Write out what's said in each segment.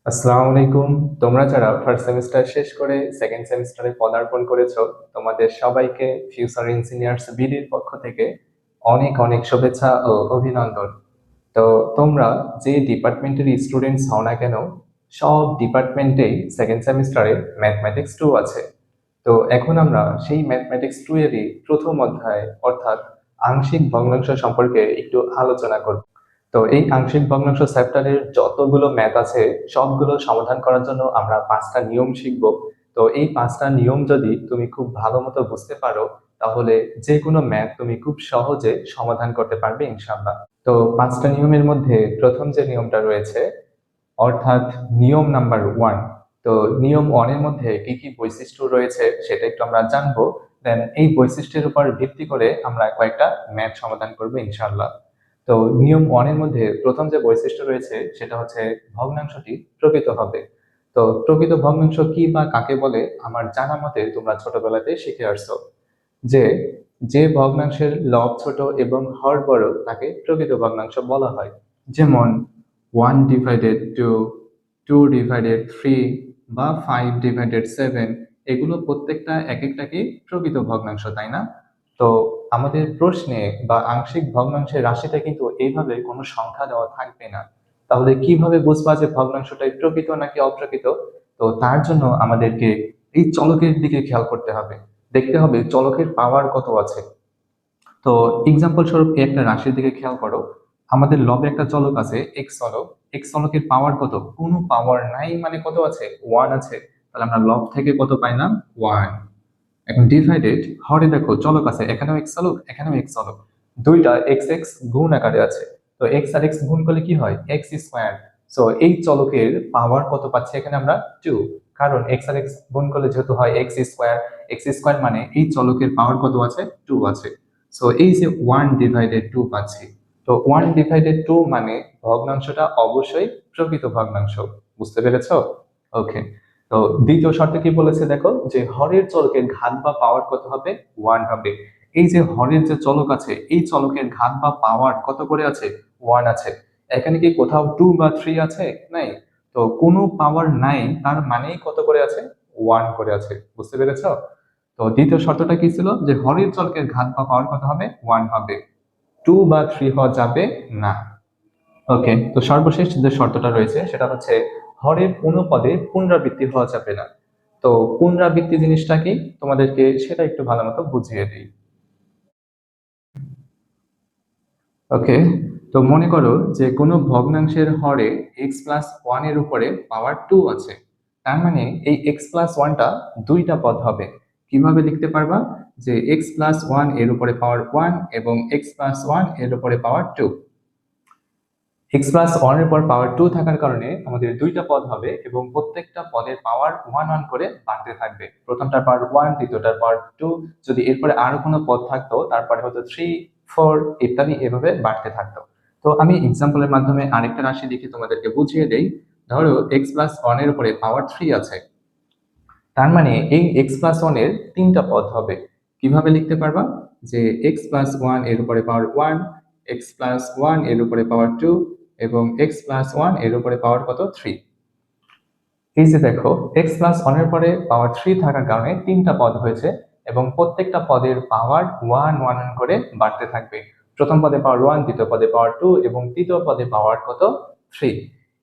আসসালামু আলাইকুম। তোমরা যারা ফার্স্ট সেমিস্টার শেষ করে সেকেন্ড সেমিস্টারে পদার্পণ করেছো, তোমাদের সবাইকে ফিউচার ইঞ্জিনিয়ার্স বিডির পক্ষ থেকে অনেক অনেক শুভেচ্ছা ও অভিনন্দন। তো তোমরা যে ডিপার্টমেন্টের স্টুডেন্টস হও না কেন, সব ডিপার্টমেন্টেই সেকেন্ড সেমিস্টারে ম্যাথমেটিক্স 2 আছে। তো এখন আমরা সেই ম্যাথমেটিক্স 2 এরই প্রথম অধ্যায় অর্থাৎ আংশিক ভগ্নাংশ সম্পর্কে একটু আলোচনা করব। তো এই আংশিক ভগ্নাংশ চ্যাপ্টারের যতগুলো ম্যাথ আছে সবগুলো সমাধান করার জন্য আমরা 5টা নিয়ম শিখব। তো এই 5টা নিয়ম যদি তুমি খুব ভালো মতো বুঝতে পারো, তাহলে যে কোনো ম্যাথ তুমি খুব সহজে সমাধান করতে পারবে ইনশাআল্লাহ। তো 5টা নিয়মের মধ্যে প্রথম যে নিয়মটা রয়েছে, অর্থাৎ নিয়ম নাম্বার 1। তো নিয়ম 1 এর মধ্যে কি কি বৈশিষ্ট্য রয়েছে সেটা একটু আমরা জানবো। দেন এই বৈশিষ্ট্যের উপর ভিত্তি করে আমরা কয়েকটা ম্যাথ সমাধান করবো ইনশাআল্লাহ। তো নিয়ম 1 এর মধ্যে প্রথম যে বৈশিষ্ট্য রয়েছে সেটা হচ্ছে ভগ্নাংশটি প্রকৃত হবে। তো প্রকৃত ভগ্নাংশ কি বা কাকে বলে, আমার জানা মতে তোমরা ছোটবেলাতে শিখে আসছো যে যে ভগ্নাংশের লব ছোট এবং হর বড় তাকে প্রকৃত ভগ্নাংশ বলা হয়। যেমন 1/2, 2/3 বা 5/7, এগুলো প্রত্যেকটা এক একটা কি প্রকৃত ভগ্নাংশ, তাই না? তো আমাদের প্রশ্নে বা আংশিক ভগ্নাংশের রাশিটা কিন্তু এইভাবে কোনো সংখ্যা দেওয়া থাকবে না। তাহলে কিভাবে বুঝবা যে ভগ্নাংশটাই প্রকৃত নাকি অপ্রকৃত? তো তার জন্য আমাদেরকে এই চলকের দিকে খেয়াল করতে হবে। দেখতে হবে চলকের পাওয়ার কত আছে। তো এক্সাম্পল স্বরূপ এই একটা রাশির দিকে খেয়াল করো। আমাদের লবে একটা চলক আছে এক্স চলক। এক্স চলকের পাওয়ার কত? কোনো পাওয়ার নাই, মানে কত আছে? 1 আছে। তাহলে আমরা লব থেকে কত পাইলাম? 1। এখন ডিভাইডেড হরে দেখো চলক আছে, এখানেও এক্স চলক, এখানেও এক্স চলক, দুইটা এক্স এক্স গুণ আকারে আছে। তো এক্স আর এক্স গুণ করলে কি হয়? X square. সো এই চলকের পাওয়ার কত পাচ্ছি এখানে আমরা? 2। কারণ এক্স আর এক্স গুণ করলে যেহেতু হয় এক্স স্কোয়ার, এক্স স্কোয়ার মানে এই চলকের পাওয়ার কত আছে? 2 আছে। সো এই যে 1/2 পাচ্ছি। তো 1/2 মানে ভগ্নাংশটা অবশ্যই প্রকৃত ভগ্নাংশ। বুঝতে পেরেছো? ওকে। তো দ্বিতীয় শর্তে কি বলেছে দেখো, যে হরের চলকের ঘাত বা পাওয়ার কত হবে? 1 হবে। এই যে হরের যে চলক আছে এই চলকের ঘাত বা পাওয়ার কত করে আছে? 1 আছে। এখানে কি কোথাও 2 বা 3 আছে? নাই। তো কোনো পাওয়ার নাই, তার মানেই কত করে আছে? 1 করে আছে। বুঝতে পেরেছো? তো দ্বিতীয় শর্তটা কি ছিল, যে হরের চলকের ঘাত বা পাওয়ার কত হবে? 1 হবে। 2 বা 3 হওয়া যাবে না। ওকে। তো সর্বশেষ যে শর্তটা রয়েছে সেটা হচ্ছে হরের কোনো পদে পুনরাবৃত্তি হওয়া যাবে না। তো পুনরাবৃত্তি জিনিসটা কি, তোমাদেরকে সেটা একটু ভালো মতো বুঝিয়ে দিই। ওকে। তো মনে করো যে কোনো ভগ্নাংশের হরে x+1 এর উপরে পাওয়ার 2 আছে। তার মানে এই x+1টা দুইটা পদ হবে। কিভাবে লিখতে পারবা? যে x+1 এর উপরে পাওয়ার 1 এবং x+1 এর উপরে পাওয়ার 2। x+1 এর পর পাওয়ার 2 থাকার কারণে আমাদের দুইটা পদ হবে এবং প্রত্যেকটা পদের পাওয়ার 1 1 করে বাড়তে থাকবে। প্রথমটার পাওয়ার 1, দ্বিতীয়টার পাওয়ার 2। যদি এরপরে আরো কোনো পদ থাকতো তারপরে হয়তো 3, 4 ইত্যাদি এভাবে বাড়তে থাকতো। তো আমি এক্সাম্পলের মাধ্যমে আরেকটা রাশি লিখে তোমাদেরকে বুঝিয়ে দেই। ধরো x+1 এর উপরে পাওয়ার 3 আছে। তার মানে এই x+1 এর তিনটা পদ হবে। কিভাবে লিখতে পারবা? যে x+1 এর উপরে পাওয়ার 1, x+1 এর উপরে পাওয়ার 2 এবং x+1 এর উপরে পাওয়ার কত? 3। এই যে দেখো x+1 এর পরে পাওয়ার 3 থাকার কারণে তিনটা পদ হয়েছে এবং প্রত্যেকটা পদের পাওয়ার 1 1 করে বাড়তে থাকবে। প্রথম পদে পাওয়ার 1, দ্বিতীয় পদে পাওয়ার 2 এবং তৃতীয় পদে পাওয়ার কত? 3।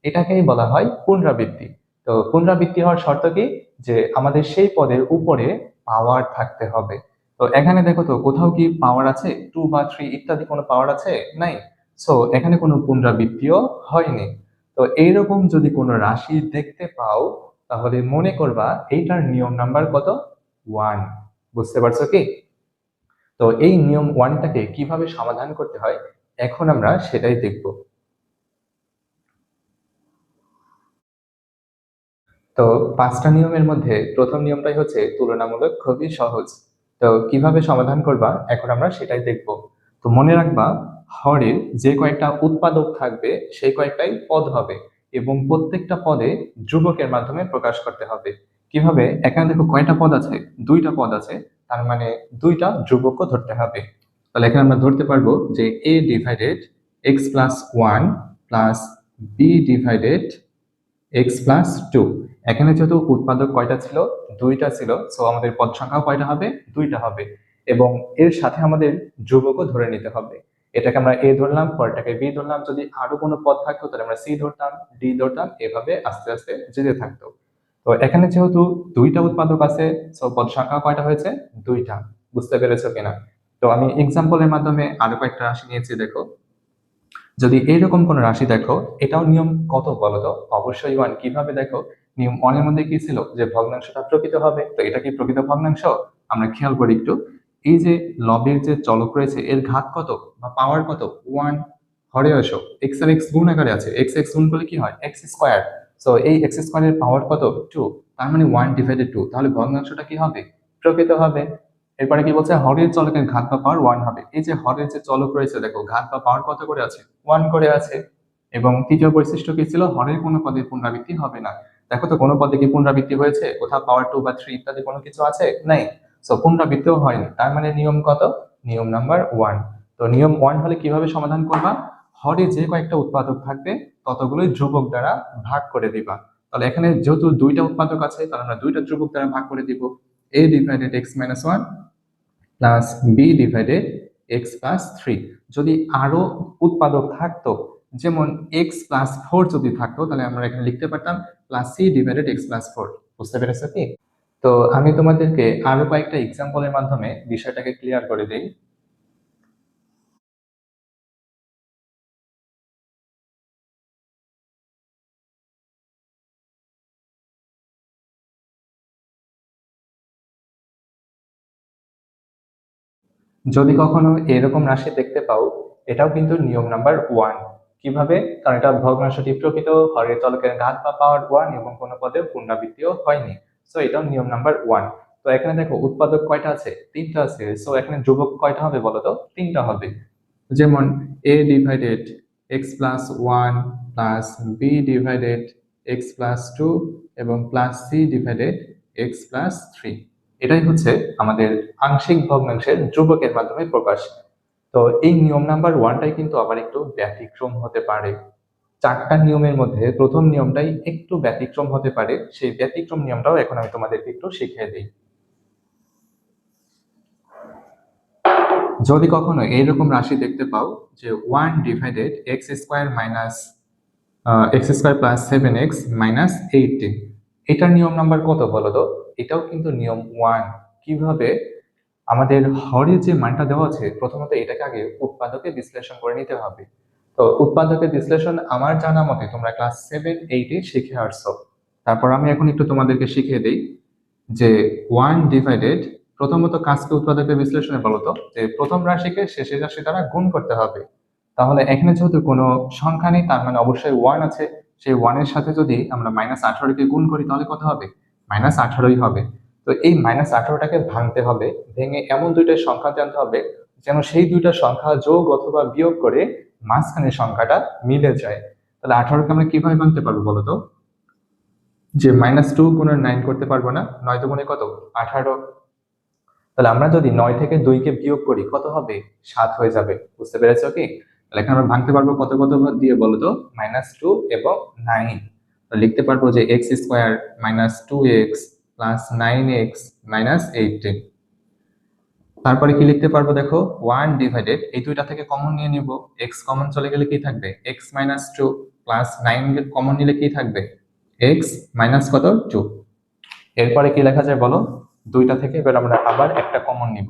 এটাকেই বলা হয় পুনরাবৃত্তি। তো পুনরাবৃত্তি হওয়ার শর্ত কি? যে আমাদের সেই পদের উপরে পাওয়ার থাকতে হবে। তো এখানে দেখো তো কোথাও কি পাওয়ার আছে? 2 বা 3 ইত্যাদি কোনো পাওয়ার আছে? নাই। সো এখানে কোনো পুনরাবৃত্তিও হয়নি। তো এইরকম যদি কোনো রাশি দেখতে পাও, তাহলে মনে করবা এইটার নিয়ম নাম্বার কত? 1। বুঝতে পারছো কি? তো এই নিয়ম 1টাকে কিভাবে সমাধান করতে হয় এখন আমরা সেটাই দেখব। তো 5টা নিয়মের মধ্যে প্রথম নিয়মটাই হচ্ছে তুলনামূলক খুবই সহজ। তো কিভাবে সমাধান করবা এখন আমরা সেটাই দেখব। তো মনে রাখবা, হরের যে কয়েকটা উৎপাদক থাকবে সেই কয়েকটাই পদ হবে এবং প্রত্যেকটা পদে ধ্রুবকের মাধ্যমে প্রকাশ করতে হবে। কিভাবে? এখানে দেখো কয়টা পদ আছে? দুইটা পদ আছে। তার মানে দুইটা ধ্রুবকও ধরতে হবে। তাহলে এখানে আমরা ধরতে পারবো যে a divided x+1 plus b divided x plus two. এখানে যেহেতু উৎপাদক কয়টা ছিল, দুইটা ছিল, সো আমাদের পদ সংখ্যা কয়টা হবে, দুইটা হবে। এবং এর সাথে আমাদের ধ্রুবকও ধরে নিতে হবে। এটাকে আমরা এ ধরলাম, পরটাকে বি ধরলাম, যদি আরো কোনো পদ থাকতো তাহলে আমরা সি ধরতাম, ডি ধরতাম, এভাবে আস্তে আস্তে যেতে থাকতো। তো এখানে যেহেতু দুইটা উৎপাদক আছে, সো পদ সংখ্যা কয়টা হয়েছে, দুইটা। বুঝতে পেরেছো কিনা? তো আমি এক্সাম্পলের মাধ্যমে আরো কয়েকটা রাশি নিয়েছি, দেখো। যদি এইরকম কোন রাশি দেখো, এটাও নিয়ম কত বলো তো, অবশ্যই ওয়ান। কিভাবে দেখো, নিয়ম ওয়ানের মধ্যে কি ছিল যে ভগ্নাংশটা প্রকৃত হবে, তো এটা কি প্রকৃত ভগ্নাংশ? আমরা খেয়াল করি একটু। এই যে লবের যে চলক রয়েছে এর ঘাত কত বা পাওয়ার কত, ওয়ান। হরে আসো, এক্স আর এক্স গুণ আকারে আছে, এক্স এক্স গুণ করলে কি হয়, এক্স স্কোয়ার। সো এই এক্স স্কোয়ারের পাওয়ার কত, টু। তার মানে ওয়ান ডিভাইডেড টু, তাহলে ভগ্নাংশটা কি হবে, প্রকৃত হবে। এরপরে কি বলছে, হরের চলকের ঘাত বা পাওয়ার ওয়ান হবে। এই যে হরের যে চলক রয়েছে দেখো, ঘাত বা পাওয়ার কত করে আছে, ওয়ান করে আছে। এবং তৃতীয় বৈশিষ্ট্য কি ছিল, হরের কোনো পদের পুনরাবৃত্তি হবে না। দেখো তো কোনো পদে কি পুনরাবৃত্তি হয়েছে, কোথাও পাওয়ার টু বা থ্রি ইত্যাদি কোনো কিছু আছে, নাই। সো পুনরাবৃত্তিও হয়নি, তার মানে নিয়ম কত, নিয়ম নাম্বার ওয়ান। তো নিয়ম ওয়ান হলে কিভাবে সমাধান করবা, হরে যে কয়েকটা উৎপাদক থাকবে ততগুলোই ধ্রুবক দ্বারা ভাগ করে দিবা। তাহলে এখানে যেহেতু দুইটা উৎপাদক আছে, তাহলে আমরা দুইটা ধ্রুবক দ্বারা ভাগ করে দিব। a divided x minus one plus b divided x plus three. যদি আরো উৎপাদক থাকতো, যেমন এক্স প্লাস ফোর যদি থাকতো, তাহলে আমরা এখানে লিখতে পারতাম plus c divided x plus four. বুঝতে পেরেছো কি? তো আমি তোমাদেরকে আরো কয়েকটা এক্সাম্পলের মাধ্যমে বিষয়টাকে ক্লিয়ার করে দিই। যদি কখনো এরকম রাশি দেখতে পাও, এটাও কিন্তু নিয়ম নাম্বার ওয়ান। কিভাবে? কারণ এটা ভগ্নাংশটি প্রকৃত, হরের চলকের ঘাত বা পাওয়ার ওয়ান, এবং কোনো পদে পুনরাবৃত্তিও হয়নি। সো এটাও নিয়ম নাম্বার ওয়ান। তো এখানে দেখো উৎপাদক কয়টা আছে, তিনটা আছে। সো এখানে ধ্রুবক কয়টা হবে বলো তো, তিনটা হবে। যেমন a divided x plus one plus b divided x plus two এবং plus c divided x plus three. এটাই হচ্ছে আমাদের আংশিক ভগ্নাংশের ধ্রুবকের মাধ্যমে প্রকাশ। তো এই নিয়ম নাম্বার ওয়ানটাই কিন্তু আবার একটু ব্যতিক্রম হতে পারে। চারটা নিয়মের মধ্যে প্রথম নিয়মটাই একটু ব্যতিক্রম হতে পারে, সেই ব্যতিক্রম নিয়মটাও এখন আমি তোমাদেরকে একটু শিখিয়ে দিই। যদি কখনো এইরকম রাশি দেখতে পাও যে one divided x square minus x square plus seven x minus eighteen, এটার নিয়ম নাম্বার কত বলো তো? এটাও কিন্তু নিয়ম ওয়ান। কিভাবে? আমাদের হরে যে মানটা দেওয়া আছে, প্রথমত এটাকে আগে উৎপাদকে বিশ্লেষণ করে নিতে হবে। তো উৎপাদকের বিশ্লেষণ আমার জানা মতে তোমরা ক্লাস সেভেন এইটে শিখে আসছো। তারপর আমি এখন একটু তোমাদেরকে শিখিয়ে দিই যে ওয়ান ডিভাইডেড, প্রথমত কাজকে উৎপাদকের বিশ্লেষণে বলতো যে প্রথম রাশিকে শেষের রাশি দ্বারা গুণ করতে হবে। তাহলে এখানে যেহেতু কোনো সংখ্যা নেই, তার মানে অবশ্যই ওয়ান আছে। সেই ওয়ানের সাথে যদি আমরা মাইনাস 18কে গুণ করি তাহলে কত হবে, মাইনাস 18ই হবে। তো এই মাইনাস 18টাকে ভাঙতে হবে, ভেঙে এমন দুইটা সংখ্যা জানতে হবে যেন সেই দুইটা সংখ্যা যোগ অথবা বিয়োগ করে মাঝখানের সংখ্যাটা মিলে যায়। তাহলে 18কে আমরা কিভাবে ভাঙতে পারবো বলতো? যে মাইনাস টু গুণের নাইন করতে পারবো না, নয় দুগুণে কত, 18। তাহলে আমরা যদি 9 থেকে 2কে বিয়োগ করি কত হবে, 7 হয়ে যাবে। বুঝতে পেরেছো কি? তাহলে এখানে আমরা ভাঙতে পারবো কত কত দিয়ে বলো তো, মাইনাস টু এবং 9। লিখতে পারবো যে x square minus two x plus nine x minus eighteen. তারপরে কি লিখতে পারবো দেখো, ওয়ান ডিভাইডেড, এই দুইটা থেকে কমন নিয়ে নিব, এক্স কমন চলে গেলে কি থাকবে, x minus two plus nine common নিলে কি থাকবে, এক্স মাইনাস কত, টু। এরপরে কি লেখা যায় বলো, দুইটা থেকে এবার আমরা আবার একটা কমন নিব,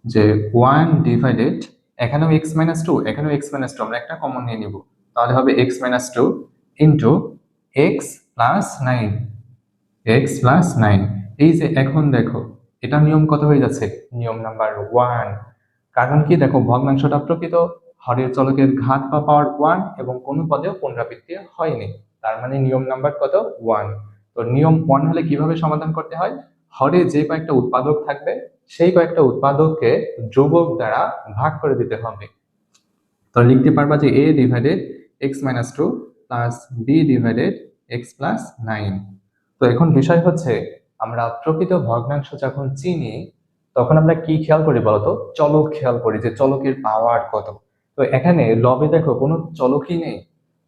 যে ওয়ান ডিভাইডেড, এখানেও এক্স মাইনাস টু, এখানেও এক্স মাইনাস টু, আমরা একটা কমন নিয়ে নিব। তাহলে হবে x minus two into x plus nine, x plus nine. এই যে এখন দেখো এটা নিয়ম কত হয়ে যাচ্ছে, নিয়ম নাম্বার ওয়ান। কারণ কি দেখো, ভগ্নাংশটা প্রকৃত, হরের চলকের ঘাত বা পাওয়ার ওয়ান, এবং কোনো পদেও পুনরাবৃত্তি হয়নি। তার মানে নিয়ম নাম্বার কত, ওয়ান। তো নিয়ম ওয়ান হলে কিভাবে সমাধান করতে হয়, হরে যে কয়েকটা উৎপাদক থাকবে সেই কয়েকটা উৎপাদককে ধ্রুবক দ্বারা ভাগ করে দিতে হবে। তো লিখতে পারবা যে a divided x minus two plus b divided x plus nine. তো এখন বিষয় হচ্ছে, আমরা প্রকৃত ভগ্নাংশ যখন চিনি তখন আমরা কি খেয়াল করি বলতো, চলক খেয়াল করি যে চলকের পাওয়ার কত। তো এখানে লবে দেখো কোনো চলকই নেই।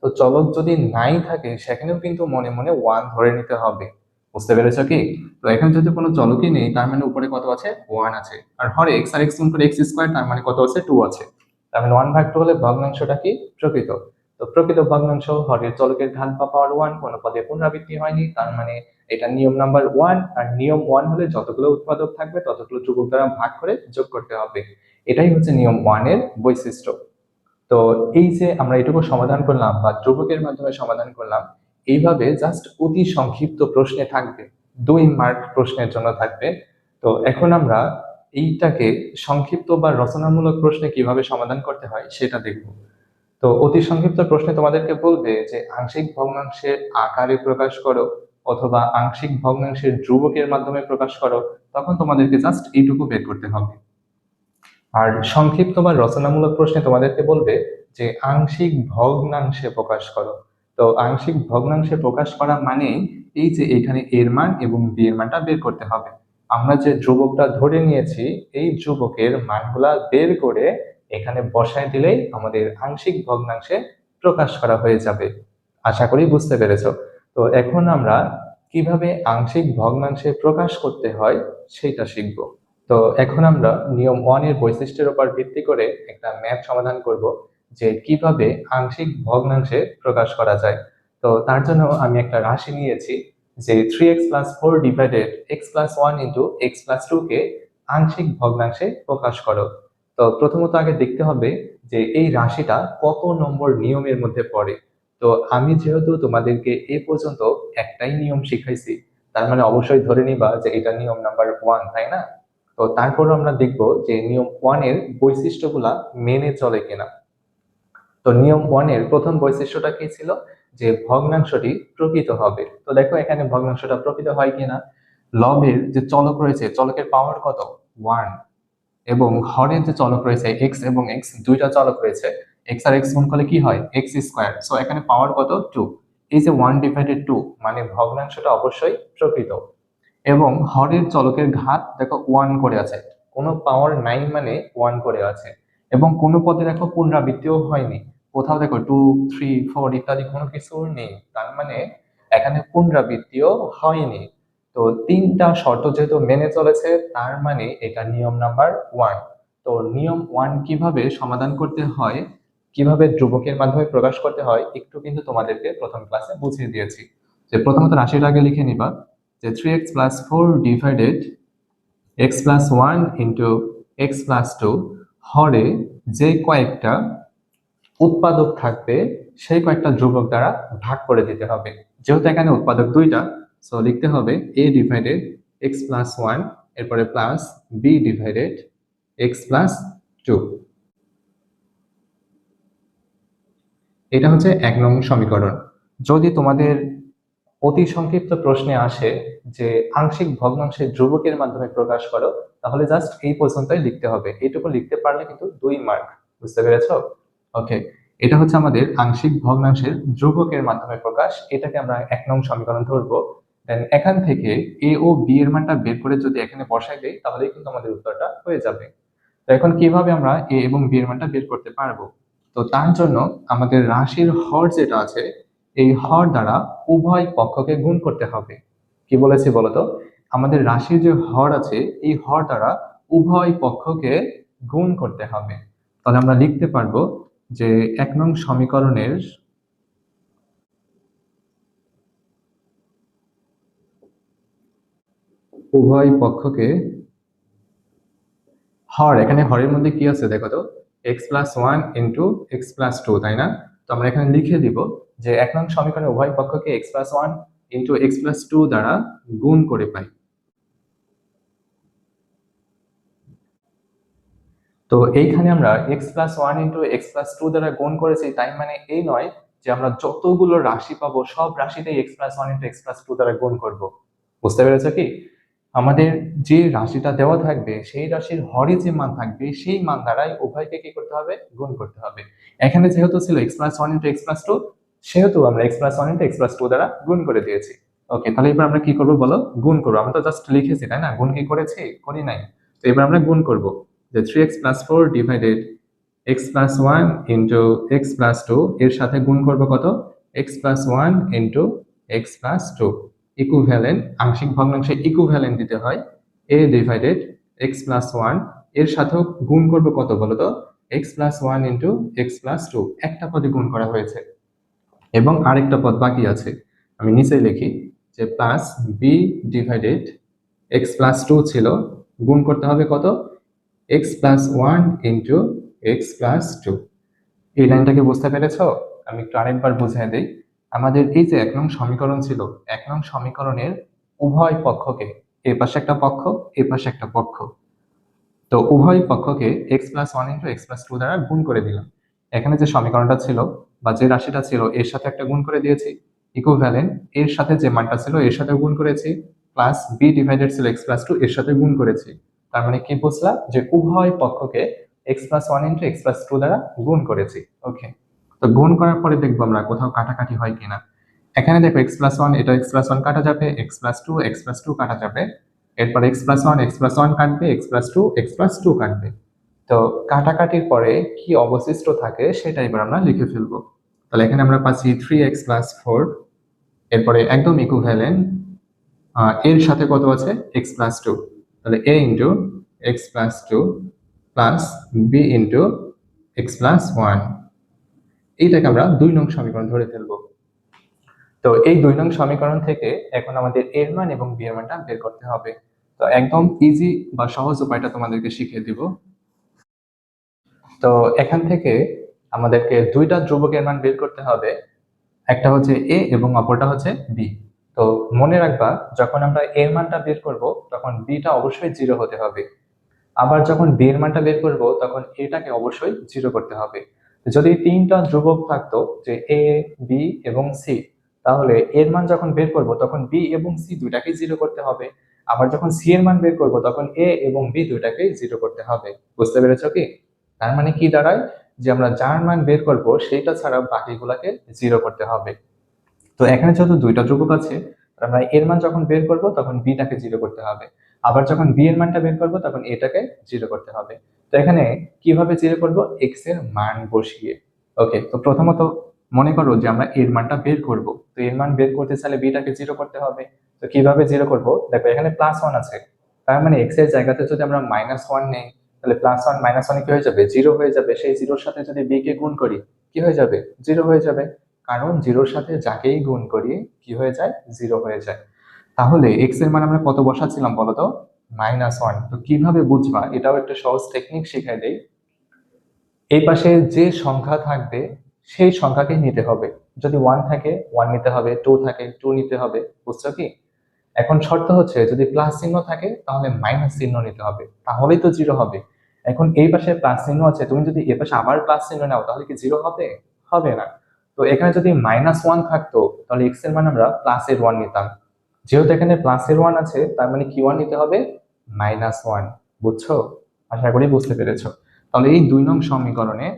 তো চলক যদি নাই থাকে সেখানেও কিন্তু মনে মনে 1 ধরে নিতে হবে। বুঝতে পেরেছো কি? তো এখানে যদি কোনো চলকই নেই তার মানে উপরে কত আছে? 1 আছে। আর হরে x আর x গুণ করে x স্কয়ার, তার মানে কত আছে? 2 আছে। তার মানে 1/2 হলে ভগ্নাংশটা কি? প্রকৃত। তো প্রকৃত ভগ্নাংশ হরের চলকের ঘাত বা পাওয়ার 1, কোনো পদে পুনরাবৃত্তি হয়নি, তার মানে এটা নিয়ম নাম্বার 1। আর নিয়ম 1 হলে যতগুলো উৎপাদক থাকবে ততগুলো ধ্রুবক দ্বারা ভাগ করে যোগ করতে হবে। এটাই হচ্ছে নিয়ম 1 এর বৈশিষ্ট্য। তো এই যে আমরা এটুকু সমাধান করলাম বা ধ্রুবকের মাধ্যমে সমাধান করলাম, এইভাবে জাস্ট অতি সংক্ষিপ্ত প্রশ্নে থাকবে, 2 মার্ক প্রশ্নের জন্য থাকবে। তো এখন আমরা এইটাকে সংক্ষিপ্ত বা রচনামূলক প্রশ্নে কিভাবে সমাধান করতে হয় সেটা দেখব। তো অতি সংক্ষিপ্ত প্রশ্নে তোমাদেরকে বলবে যে আংশিক ভগ্নাংশের আকারে প্রকাশ করো অথবা আংশিক ভগ্নাংশের ধ্রুবকের মাধ্যমে প্রকাশ করো, তখন তোমাদেরকে জাস্ট এইটুকু বের করতে হবে। আর সংক্ষিপ্ত বা রচনামূলক প্রশ্নে তোমাদেরকে বলবে যে আংশিক ভগ্নাংশে প্রকাশ করো। তো আংশিক ভগ্নাংশে প্রকাশ করা মানে এই যে এখানে এর মান এবং বি এর মানটা বের করতে হবে। আমরা যে ধ্রুবকটা ধরে নিয়েছি এই ধ্রুবকের মানগুলা বের করে এখানে বসায় দিলেই আমাদের আংশিক ভগ্নাংশে প্রকাশ করা হয়ে যাবে। আশা করি বুঝতে পেরেছো। তো এখন আমরা কিভাবে আংশিক ভগ্নাংশে প্রকাশ করতে হয় সেটা শিখবো। তো এখন আমরা নিয়ম 1 এর বৈশিষ্ট্যের উপর ভিত্তি করে একটা ম্যাথ সমাধান করব যে কিভাবে আংশিক ভগ্নাংশে প্রকাশ করা যায়। তো তার জন্য আমি একটা রাশি নিয়েছি যে 3x + 4 divided x + 1 into x + 2 কে আংশিক ভগ্নাংশে প্রকাশ করো। তো প্রথমত আগে দেখতে হবে যে এই রাশিটা কত নম্বর নিয়মের মধ্যে পড়ে। তো আমি যেহেতু তোমাদেরকে এ পর্যন্ত একটাই নিয়ম শিখাইছি, তার মানে অবশ্যই ধরে নিবা যে এটা নিয়ম নাম্বার 1, তাই না? তো তারপর আমরা দেখব যে নিয়ম 1 এর বৈশিষ্ট্যগুলা মেনে চলে কিনা। তো নিয়ম 1 এর প্রথম বৈশিষ্ট্যটা কি ছিল? যে ভগ্নাংশটি প্রকৃত হবে। তো দেখো এখানে ভগ্নাংশটা প্রকৃত হয় কিনা। লবের যে চলক রয়েছে, চলকের পাওয়ার কত? 1। এবং হরের যে চলক রয়েছে x এবং x, দুইটা চলক রয়েছে, x আর x গুণ করলে কি হয়? x square. সো এখানে পাওয়ার কত? 2। এই যে 1/2 মানে ভগ্নাংশটা অবশ্যই প্রকৃত। এবং হরের চলকের ঘাত দেখো 1 করে আছে, কোনো পাওয়ার নাই মানে 1 করে আছে। এবং কোনো পদে দেখো পুনরাবৃত্তিও হয়নি, কোথাও দেখো 2, 3, 4 ইত্যাদি কোনো কিছু নেই, তার মানে এখানে পুনরাবৃত্তিও হয়নি। তো তিনটা শর্ত যেহেতু মেনে চলেছে, তার মানে এটা নিয়ম নাম্বার 1। তো নিয়ম 1 কিভাবে সমাধান করতে হয়, কিভাবে ধ্রুবকের মাধ্যমে প্রকাশ করতে হয়, একটু কিন্তু তোমাদেরকে প্রথম ক্লাসে বুঝিয়ে দিয়েছি। যে প্রথমত রাশির আগে লিখে নিবা যে 3x + 4 divided x + 1 into x + 2 হরে যে কয়েকটা উৎপাদক থাকবে সেই কয়েকটা ধ্রুবক দ্বারা ভাগ করে দিতে হবে। যেহেতু এখানে উৎপাদক দুইটা, সো লিখতে হবে a ডিভাইডেড x + 1, এরপরে প্লাস b ডিভাইডেড x + 2। এটা হচ্ছে 1 নং সমীকরণ। যদি তোমাদের অতি সংক্ষিপ্ত প্রশ্নে আসে যে আংশিক ভগ্নাংশের ধ্রুবকের মাধ্যমে প্রকাশ করো, তাহলে জাস্ট এই পর্যন্তই লিখতে হবে। এইটুকু লিখতে পারলে কিন্তু 2 মার্ক। বুঝতে পেরেছো? ওকে, এটা হচ্ছে আমাদের আংশিক ভগ্নাংশের ধ্রুবকের মাধ্যমে প্রকাশ। এটাকে আমরা 1 নং সমীকরণ ধরবো। দেন এখান থেকে a ও b এর মানটা বের করে যদি এখানে বসাই দেই তাহলেই কিন্তু আমাদের উত্তরটা হয়ে যাবে। তো এখন কিভাবে আমরা a এবং b এর মানটা বের করতে পারবো? তো তার জন্য আমাদের রাশির হর যেটা আছে, এই হর দ্বারা উভয় পক্ষকে গুণ করতে হবে। কি বলেছি বলতো? আমাদের রাশির যে হর আছে এই হর দ্বারা উভয় পক্ষকে গুণ করতে হবে। তাহলে আমরা লিখতে পারবো যে 1 নং সমীকরণের উভয় পক্ষকে হর, এখানে হরের মধ্যে কি আছে দেখো তো, x + 1 ইন্টু x + 2, তাই না? তো আমরা এখানে লিখে দিব যে 1 নং সমীকরণে উভয় পক্ষকে x + 1 ইন্টু x + 2 দ্বারা গুণ করে পাই। তো এইখানে আমরা x + 1 ইন্টু x + 2 দ্বারা গুণ করেছি, তাই মানে এই নয় যে আমরা যতগুলো রাশি পাবো সব রাশিতেই x + 1 ইন্টু x + 2 দ্বারা গুণ করব। বুঝতে পেরেছো কি? আমাদের যে রাশিটা দেওয়া থাকবে সেই রাশির হরে যে মান থাকবে সেই মান দ্বারাই উভয়কে কি করতে হবে? গুণ করতে হবে। এখানে যেহেতু ছিল x + 1 ইন্টু x + 2, সেহেতু আমরা x + 1 ইন্টু x + 2 দ্বারা গুণ করে দিয়েছি। ওকে, তাহলে এবার আমরা কি করব বলো? গুণ করবো। আমরা তো জাস্ট লিখেছি, তাই না? গুণ কি করেছি? করি নাই। তো এবার আমরা গুণ করব যে 3x + 4 divided x plus one into x plus two এর সাথে গুণ করবো কত, x plus one into x plus two, equivalent আংশিক ভগ্নাংশে ইকুভ্যালেন্ট দিতে হয় A divided x plus one এর সাথেও গুণ করবো কত বলো তো, x plus one into x plus two, একটা পদে গুণ করা হয়েছে এবং আরেকটা পদ বাকি আছে, আমি নিচে লিখি যে plus b divided x plus two ছিল, গুণ করতে হবে কত, x plus one into x plus two. এই লাইনটাকে বুঝতে পেরেছো? আমি একটু আরেকবার বুঝিয়ে দিই। আমাদের এই যে 1 নং সমীকরণ ছিল, 1 নং সমীকরণের উভয় পক্ষকে, এ পাশে একটা পক্ষ এ পাশে একটা পক্ষ, তো উভয় পক্ষকে x plus one into x plus two দ্বারা গুণ করে দিলাম। এখানে যে সমীকরণটা ছিল বা যে রাশিটা ছিল এর সাথে একটা গুণ করে দিয়েছি, ইকুইভ্যালেন্ট এর সাথে যে মানটা ছিল এর সাথে গুণ করেছি, প্লাস বি ডিভাইডেড ছিল এক্স প্লাস টু এর সাথে গুণ করেছি। তার মানে কি বুঝলাম, যে উভয় পক্ষকে x plus one into x plus two দ্বারা গুণ করেছি। ওকে, তো গুণ করার পরে দেখবো আমরা কোথাও কাটাকাটি হয় কিনা। এখানে দেখো এক্স প্লাস ওয়ান, এটা এক্স প্লাস ওয়ান কাটা যাবে, এক্স প্লাস টু কাটা যাবে, এরপর এক্স প্লাস ওয়ান কাটবে, এক্স প্লাস টু কাটবে। তো কাটাকাটির পরে কি অবশিষ্ট থাকে সেটা এবার আমরা লিখে ফেলবো। তাহলে এখানে আমরা পাচ্ছি 3x প্লাস 4, এরপরে একদম ইকুইভ্যালেন্ট এর সাথে কত আছে, এক্স প্লাস টু, তাহলে a into x plus two plus b into x plus one, এইটাকে আমরা 2 নং সমীকরণ ধরে ফেলবো। তো এই 2 নং সমীকরণ থেকে এখন আমাদের এর মান এবং বি এর মানটা বের করতে হবে। তো একদম ইজি বা সহজ উপায়টা তোমাদেরকে শিখিয়ে দিব। তো এখান থেকে আমাদেরকে দুইটা ধ্রুবকের মান বের করতে হবে, একটা হচ্ছে এ এবং অপরটা হচ্ছে বি। তো মনে রাখবা, যখন আমরা এর মানটা বের করব তখন বিটা অবশ্যই জিরো হতে হবে, আবার যখন বি এর মানটা বের করব তখন এটাকে অবশ্যই জিরো করতে হবে। যদি তিনটা ধ্রুবক থাকতো, যে এ, বি এবং সি, তাহলে এর মান যখন বের করব তখন বি এবং সি দুইটাকেই জিরো করতে হবে, আবার যখন সি এর মান বের করব তখন এ এবং বি দুইটাকেই জিরো করতে হবে। বুঝতে পেরেছো কি? তার মানে কি দাঁড়ায়, যে আমরা যার মান বের করব সেটা ছাড়া বাকিগুলাকে জিরো করতে হবে। তো এখানে যেহেতু দুইটা ধ্রুবক আছে, আমরা এর মান যখন বের করব তখন বিটাকে জিরো করতে হবে, আবার যখন বি এর মানটা বের করব তখন এটাকে জিরো করতে হবে। তো এখানে কিভাবে জিরো করব, এক্স এর মান বসিয়ে। ওকে, তো প্রথমত মনে করো যে আমরা এর মানটা বের করব, তো এর মান বের করতে চাইলে বিটাকে জিরো করতে হবে। তো কিভাবে জিরো করব, দেখো এখানে প্লাস ওয়ান আছে, তার মানে এক্স এর জায়গাতে যদি আমরা মাইনাস ওয়ান নেই, তাহলে প্লাস ওয়ান মাইনাস ওয়ানে কি হয়ে যাবে, জিরো হয়ে যাবে। সেই জিরোর সাথে যদি বি কে গুণ করি কি হয়ে যাবে, জিরো হয়ে যাবে, কারণ জিরোর সাথে যাকেই গুণ করি কি হয়ে যায়, জিরো হয়ে যায়। তাহলে এক্স এর মান আমরা কত বসাচ্ছিলাম বলতো, মাইনাস ওয়ান। তো কিভাবে বুঝবা, এটাও একটা সহজ টেকনিক শিখাই দেই। এই পাশে যে সংখ্যা থাকবে সেই সংখ্যাকে নিতে হবে, যদি ওয়ান থাকে ওয়ান নিতে হবে, টু থাকে টু নিতে হবে। বুঝছো কি? এখন শর্ত হচ্ছে যদি প্লাস চিহ্ন থাকে তাহলে মাইনাস চিহ্ন নিতে হবে, তাহলেই তো জিরো হবে। এখন এই পাশে প্লাস চিহ্ন আছে, তুমি যদি এ পাশে আবার প্লাস চিহ্ন নাও তাহলে কি জিরো হবে, হবে না। তো এখানে যদি মাইনাস ওয়ান থাকতো তাহলে এক্স এর মান আমরা প্লাস এর ওয়ান নিতাম, যেহেতু এখানে প্লাস এর ওয়ান আছে তার মানে কি ওয়ান নিতে হবে, মাইনাস ওয়ান। বুঝছো? আশা করি বুঝতে পেরেছো। তাহলে এই 2 নং সমীকরণে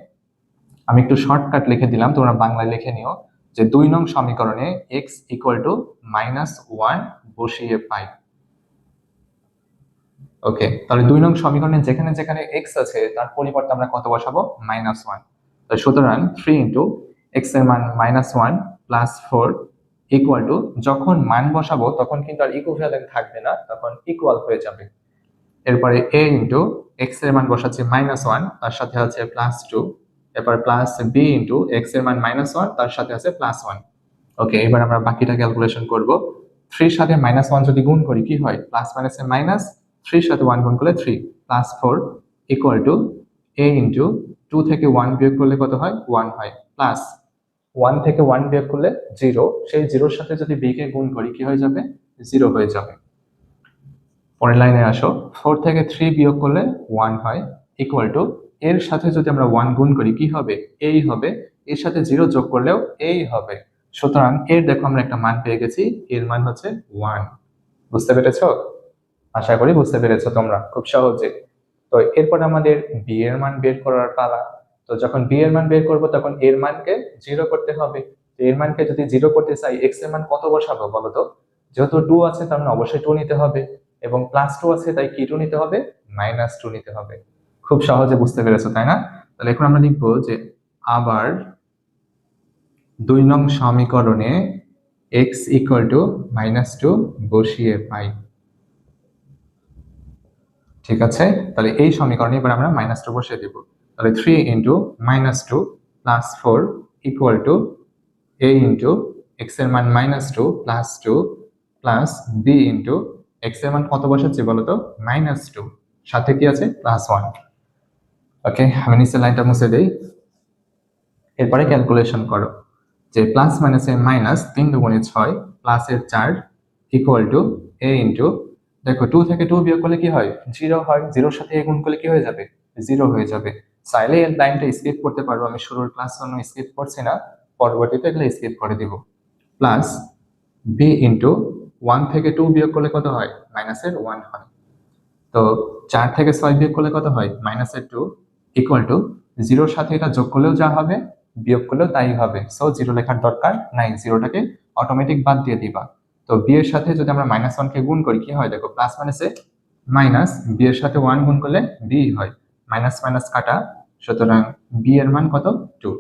আমি একটু শর্টকাট লিখে দিলাম, তোমরা বাংলায় লিখে নিও, যে 2 নং সমীকরণে x equal to minus one বসিয়ে পাই। ওকে, তাহলে 2 নং সমীকরণে যেখানে যেখানে এক্স আছে তার পরিবর্তে আমরা কত বসাবো, মাইনাস ওয়ান। তো সুতরাং 3 ইন্টু এক্স এর মান minus one plus four equal two, যখন মান বসাবো তখন কিন্তু আর ইকুইভ্যালেন্ট থাকবে না, তখন ইকুয়াল হয়ে যাবে। এরপরে এ ইন্টু এক্স এর মান বসাচ্ছি মাইনাস ওয়ান, তার সাথে আছে প্লাস টু, এরপর প্লাস বি ইন্টু এক্স এর মান মাইনাস ওয়ান, তার সাথে আছে প্লাস ওয়ান। ওকে, এবার আমরা বাকিটা ক্যালকুলেশন করব। থ্রির সাথে মাইনাস ওয়ান যদি গুণ করি কি হয়, প্লাস মাইনাসে মাইনাস, থ্রির সাথে ওয়ান গুণ করলে three, plus four equal to A into two থেকে ওয়ান বিয়োগ করলে কত হয়, ওয়ান হয়, প্লাস ওয়ান থেকে ওয়ান বিয়োগ করলে জিরো, সেই জিরোর সাথে যদি বি কে গুণ করি কি হয়ে যাবে, জিরো হয়ে যাবে। পরের লাইনে আসো, ফোর থেকে থ্রি বিয়োগ করলে ওয়ান হয়, ইকুয়াল টু এর সাথে যদি আমরা ওয়ান গুণ করি কি হবে, এই হবে, এর সাথে জিরো যোগ করলেও এই হবে। সুতরাং এর দেখো আমরা একটা মান পেয়ে গেছি, এর মান হচ্ছে ওয়ান। বুঝতে পেরেছো? আশা করি বুঝতে পেরেছো তোমরা খুব সহজে। তো এরপর আমাদের বি এর মান বের করার পালা। তো যখন বি এর মান বের করব তখন এর মানকে জিরো করতে হবে। তো এর মানকে যদি জিরো করতে চাই এক্স এর মান কত বসাবো বলতো, যেহেতু টু আছে তার মানে অবশ্যই টু নিতে হবে, এবং প্লাস টু আছে তাই কি টু নিতে হবে, মাইনাস টু নিতে হবে। খুব সহজে বুঝতে পেরেছো তাই না? তাহলে এখন আমরা লিখবো যে আবার 2 নং সমীকরণে x ইকুয়াল টু -2 বসিয়ে পাই। ঠিক আছে, তাহলে এই সমীকরণে এবার আমরা -2 বসিয়ে দেব। তাহলে 3 into -2 plus 4 equal to a into x এর মান -2 plus 2 plus b into x এর মান কত বসাচ্ছি বলতো, -2, সাথে কি আছে +1। ওকে, আমি নিচের লাইনটা মুছে দেই। এরপরে ক্যালকুলেশন করো যে প্লাস মাইনাসের মাইনাস 3 দুগুণে 6 প্লাসের 4 ইকুয়াল টু a ইন্টু, দেখো 2 থেকে 2 বিয়োগ করলে কি হয়, 0 হয়। 0-র সাথে a গুণ করলে কি হয়ে যাবে, 0 হয়ে যাবে। চাইলে এই লাইনটা স্কিপ করতে পারবো, আমি শুরুর ক্লাস জন্য স্কিপ করছি না, পরবর্তীতে এগুলো স্কিপ করে দিব। প্লাস b ইন্টু 1 থেকে 2 বিয়োগ করলে কত হয়, মাইনাসের 1 হয়। তো 4 থেকে 6 বিয়োগ করলে কত হয়, -2 ইকুয়াল টু 0-র সাথে এটা যোগ করলেও যা হবে বিয়োগ করলেও তাই হবে। সো 0 লেখার দরকার নাই, 0টাকে অটোমেটিক বাদ দিয়ে দিবা। তো b এর সাথে যদি আমরা -1 কে গুণ করি কি হয়, দেখো প্লাস মাইনাসে মাইনাস, b এর সাথে 1 গুণ করলে b হয়, মাইনাস মাইনাস কাটা, সুতরাং b এর মান কত, 2।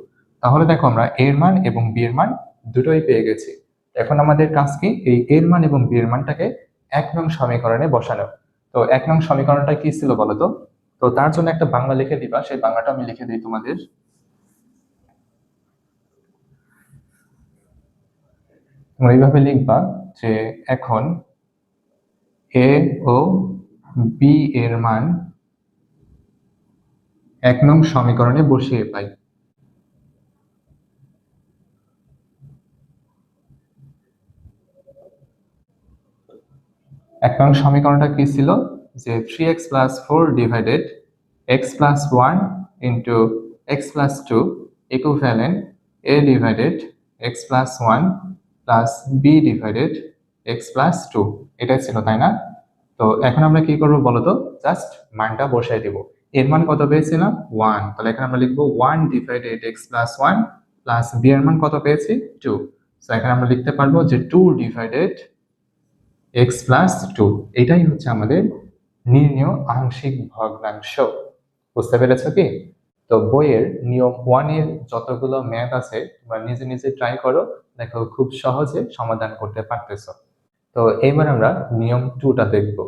তাহলে দেখো আমরা a এর মান এবং b এর মান দুটোই পেয়ে গেছি। এখন আমাদের কাজ কি, এই a এর মান এবং b এর মানটাকে 1 নং সমীকরণে বসানো। তো 1 নং সমীকরণটা কি ছিল বলতো, তো তার জন্য একটা বাংলা লিখে দিবা, সেই বাংলাটা আমি লিখে দিই তোমাদের। তোমরা এইভাবে লিখবা যে এখন a ও b এর মান 1 নং সমীকরণে বসিয়ে পাই। এক নং সমীকরণটা কি ছিল, যে 3x plus 4 divided x plus 1 into x plus 2 equivalent a divided x plus 1 plus b divided x plus 2, এটাই ছিল, তাই না? তো এখন আমরা কি করবো বলতো, জাস্ট মানটা বসাই দিব। এর মান কত পেয়েছি না, 1, তাহলে এখানে আমরা লিখবো 1 divided x plus 1 plus b এর মান কত পেয়েছি, 2। তো এখানে আমরা লিখতে পারবো যে 2 ডিভাইডেড x প্লাস 2, এটাই হচ্ছে আমাদের নির্ণেয় আংশিক ভগ্নাংশ। বুঝতে পেরেছো কি? তো বইয়ের নিয়ম 1 এর যতগুলো ম্যাথ আছে তোমরা নিজে নিজে ট্রাই করো, দেখো খুব সহজে সমাধান করতে পারতেছো। তো এবার আমরা নিয়ম 2টা দেখবো।